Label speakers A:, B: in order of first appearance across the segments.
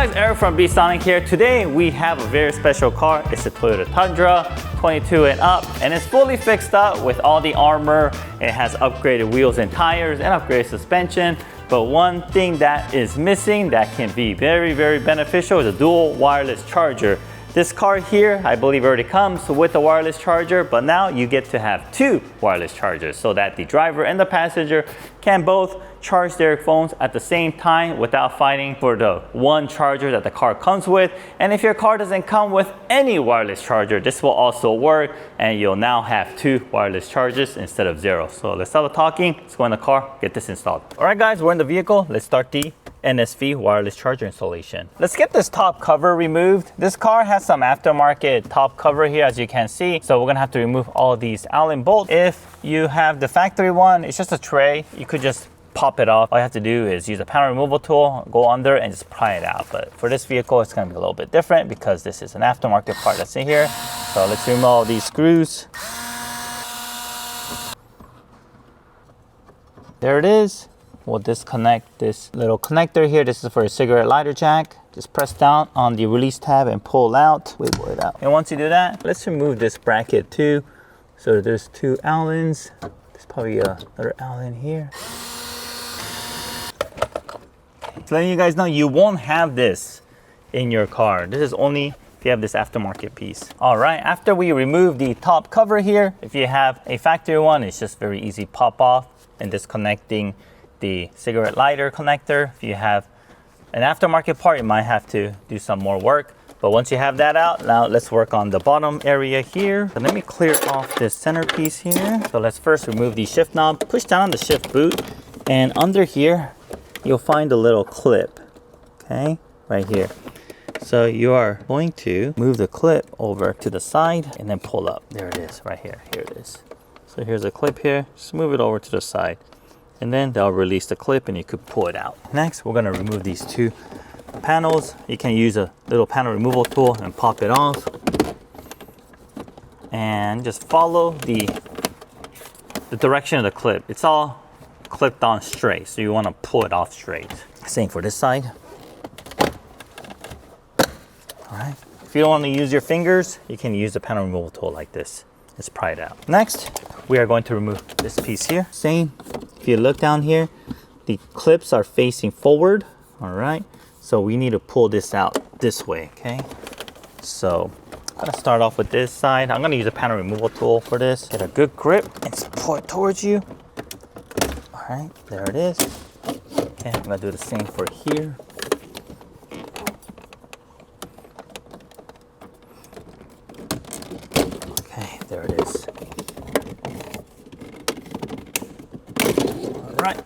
A: guys, Eric from Reinstalling here. Today we have a very special car. It's a Toyota Tundra, 22 and up, and it's fully fixed up with all the armor. It has upgraded wheels and tires and upgraded suspension. But one thing that is missing that can be very, very beneficial is a dual wireless charger. This car here, I believe, already comes with a wireless charger, but now you get to have two wireless chargers so that the driver and the passenger can both charge their phones at the same time without fighting for the one charger that the car comes with. And if your car doesn't come with any wireless charger, this will also work, and you'll now have two wireless chargers instead of zero. So let's stop the talking, let's go in the car, get this installed. All right guys, we're in the vehicle. Let's start the NSV wireless charger installation. Let's get this top cover removed. This car has some aftermarket top cover here, as you can see. So we're gonna have to remove all of these Allen bolts. If you have the factory one, it's just a tray. You could just pop it off. All you have to do is use a panel removal tool, go under and just pry it out. But for this vehicle, it's gonna be a little bit different because this is an aftermarket part that's in here. So let's remove all these screws. There it is. We'll disconnect this little connector here. This is for a cigarette lighter jack. Just press down on the release tab and pull out, wiggle it out. And once you do that, let's remove this bracket too. So there's two Allens. There's probably another Allen here. So letting you guys know, you won't have this in your car. This is only if you have this aftermarket piece. All right, after we remove the top cover here, if you have a factory one, it's just very easy pop off and disconnecting the cigarette lighter connector. If you have an aftermarket part, you might have to do some more work. But once you have that out, now let's work on the bottom area here. So let me clear off this centerpiece here. So let's first remove the shift knob, push down on the shift boot, and under here, you'll find a little clip, okay, right here. So you are going to move the clip over to the side and then pull up. There it is, right here, here it is. So here's a clip here, just move it over to the side. And then they'll release the clip and you could pull it out. Next, we're gonna remove these two panels. You can use a little panel removal tool and pop it off. And just follow the direction of the clip. It's all clipped on straight, so you wanna pull it off straight. Same for this side. All right. If you don't wanna use your fingers, you can use a panel removal tool like this. Just pry it out. Next, we are going to remove this piece here. Same. If you look down here, the clips are facing forward, all right? So we need to pull this out this way, okay? So I'm gonna start off with this side. I'm gonna use a panel removal tool for this. Get a good grip and just pull it towards you. All right, there it is. Okay, I'm gonna do the same for here. Okay, there it is. Right.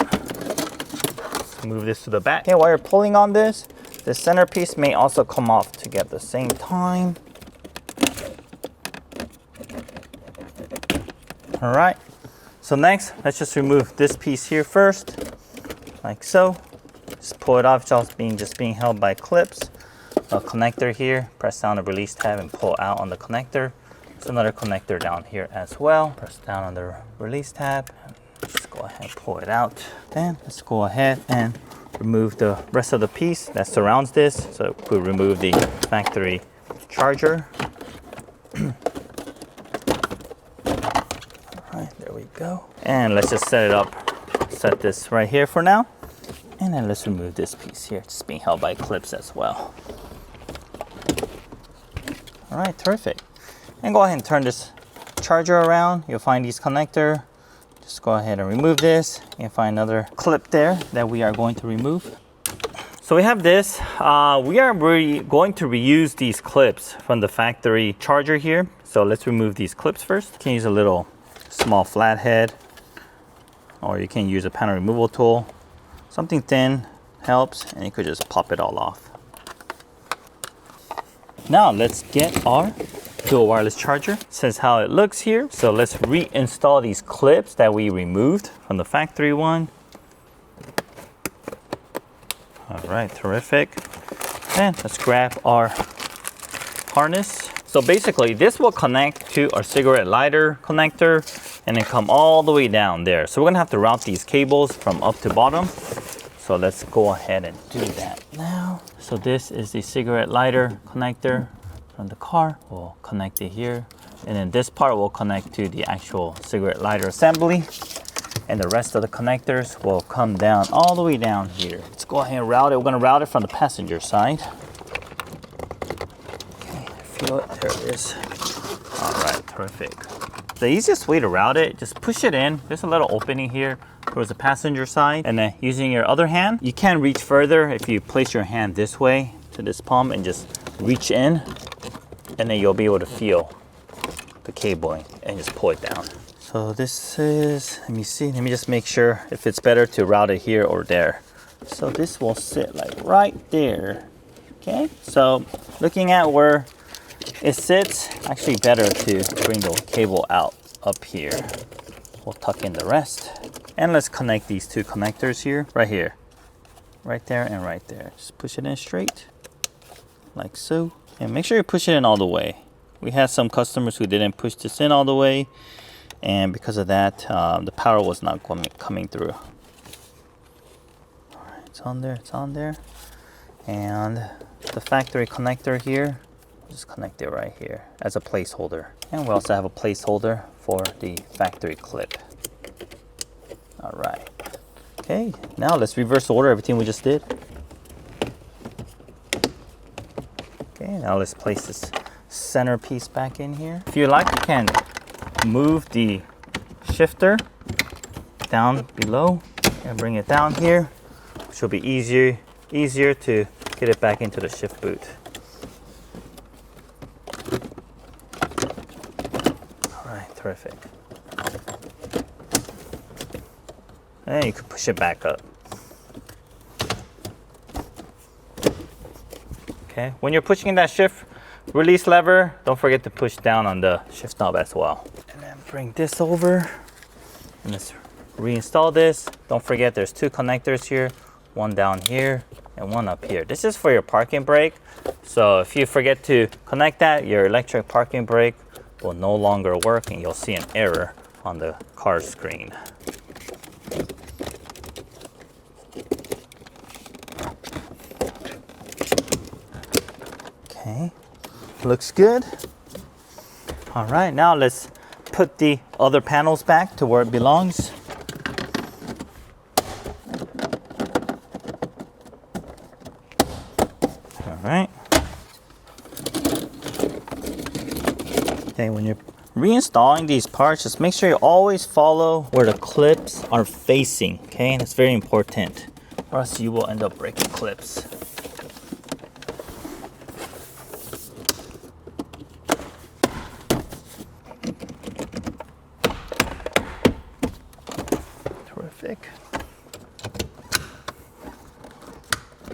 A: Move this to the back. Okay, while you're pulling on this, the centerpiece may also come off together at the same time. All right. So next, let's just remove this piece here first, like so. Just pull it off. It's just being held by clips. A connector here. Press down the release tab and pull out on the connector. There's another connector down here as well. Press down on the release tab. Just go ahead and pull it out. Then let's go ahead and remove the rest of the piece that surrounds this. So we remove the factory charger. All right, there we go. And let's just set it up. Set this right here for now. And then let's remove this piece here. It's being held by clips as well. All right, terrific. And go ahead and turn this charger around. You'll find these connector. Just go ahead and remove this and find another clip there that we are going to remove. So we have this. We are going to reuse these clips from the factory charger here. So let's remove these clips first. You can use a little small flathead, or you can use a panel removal tool. Something thin helps, and you could just pop it all off. Now let's get our dual wireless charger. This is how it looks here. So let's reinstall these clips that we removed from the factory one. All right, terrific. And let's grab our harness. So basically this will connect to our cigarette lighter connector and then come all the way down there. So we're gonna have to route these cables from up to bottom. So let's go ahead and do that now. So this is the cigarette lighter connector from the car. We'll connect it here. And then this part will connect to the actual cigarette lighter assembly. And the rest of the connectors will come down all the way down here. Let's go ahead and route it. We're gonna route it from the passenger side. Okay, feel it, there it is. All right, perfect. The easiest way to route it, just push it in. There's a little opening here towards the passenger side. And then using your other hand, you can reach further if you place your hand this way to this palm and just reach in. And then you'll be able to feel the cabling and just pull it down. So this is, let me see, let me just make sure if it's better to route it here or there. So this will sit like right there. Okay, so looking at where it sits, actually better to bring the cable out up here. We'll tuck in the rest. And let's connect these two connectors here, right there and right there. Just push it in straight, like so. And make sure you push it in all the way. We had some customers who didn't push this in all the way, and because of that, the power was not coming through. All right, it's on there. And the factory connector here, just connect it right here as a placeholder. And we also have a placeholder for the factory clip. All right. Okay, now let's reverse order everything we just did. Okay, now let's place this centerpiece back in here. If you like, you can move the shifter down below and bring it down here, which will be easier to get it back into the shift boot. All right, terrific. And you can push it back up. Okay, when you're pushing that shift release lever, don't forget to push down on the shift knob as well. And then bring this over and let's reinstall this. Don't forget there's two connectors here, one down here and one up here. This is for your parking brake. So if you forget to connect that, your electric parking brake will no longer work and you'll see an error on the car screen. Okay, looks good. All right, now let's put the other panels back to where it belongs. All right. Okay, when you're reinstalling these parts, just make sure you always follow where the clips are facing, okay? And it's very important, or else you will end up breaking clips. Terrific.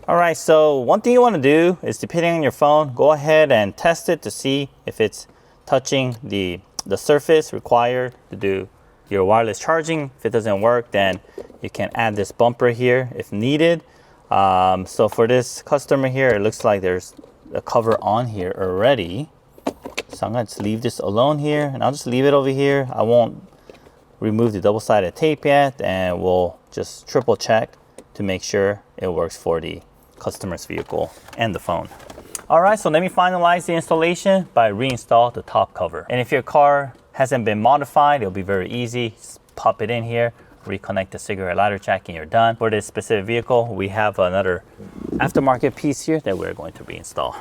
A: All right, so one thing you want to do is, depending on your phone, go ahead and test it to see if it's touching the surface required to do your wireless charging. If it doesn't work, then you can add this bumper here if needed. So for this customer here, it looks like there's a cover on here already. So I'm going to leave this alone here, and I'll just leave it over here. I won't remove the double-sided tape yet, and we'll just triple check to make sure it works for the customer's vehicle and the phone. All right, so let me finalize the installation by reinstall the top cover. And if your car hasn't been modified, it'll be very easy. Just pop it in here, reconnect the cigarette lighter jack, and you're done. For this specific vehicle, we have another aftermarket piece here that we're going to reinstall.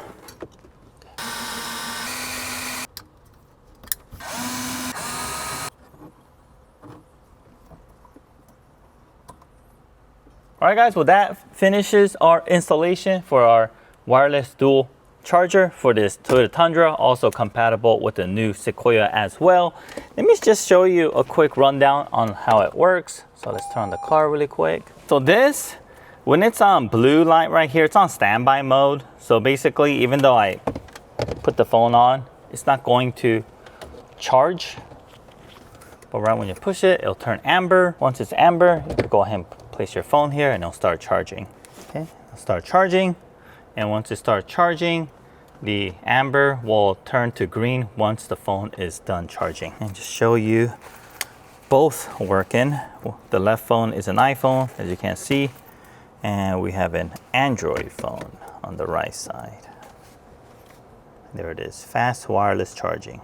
A: All right, guys, well, that finishes our installation for our wireless dual charger for this Toyota Tundra, also compatible with the new Sequoia as well. Let me just show you a quick rundown on how it works. So let's turn on the car really quick. So this, when it's on blue light right here, it's on standby mode. So basically, even though I put the phone on, it's not going to charge. But right when you push it, it'll turn amber. Once it's amber, you can go ahead and place your phone here and it'll start charging. Okay, it'll start charging. And once it starts charging, the amber will turn to green once the phone is done charging. And just show you both working. The left phone is an iPhone, as you can see, And we have an Android phone on the right side. There it is, fast wireless charging.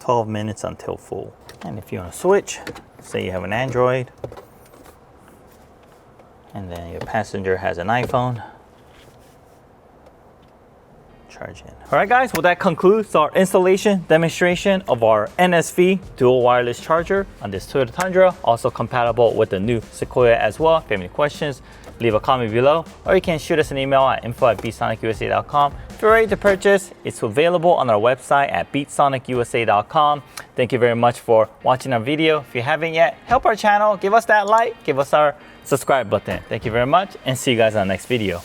A: 12 minutes until full. And if you want to switch, say you have an Android, and then your passenger has an iPhone, charge in. All right guys, well that concludes our installation demonstration of our NSV dual wireless charger on this Toyota Tundra, also compatible with the new Sequoia as well. If you have any questions, leave a comment below, or you can shoot us an email at info@beatsonicusa.com. If you're ready to purchase, it's available on our website at beatsonicusa.com. Thank you very much for watching our video. If you haven't yet, help our channel, give us that like, give us our subscribe button. Thank you very much, and see you guys on the next video.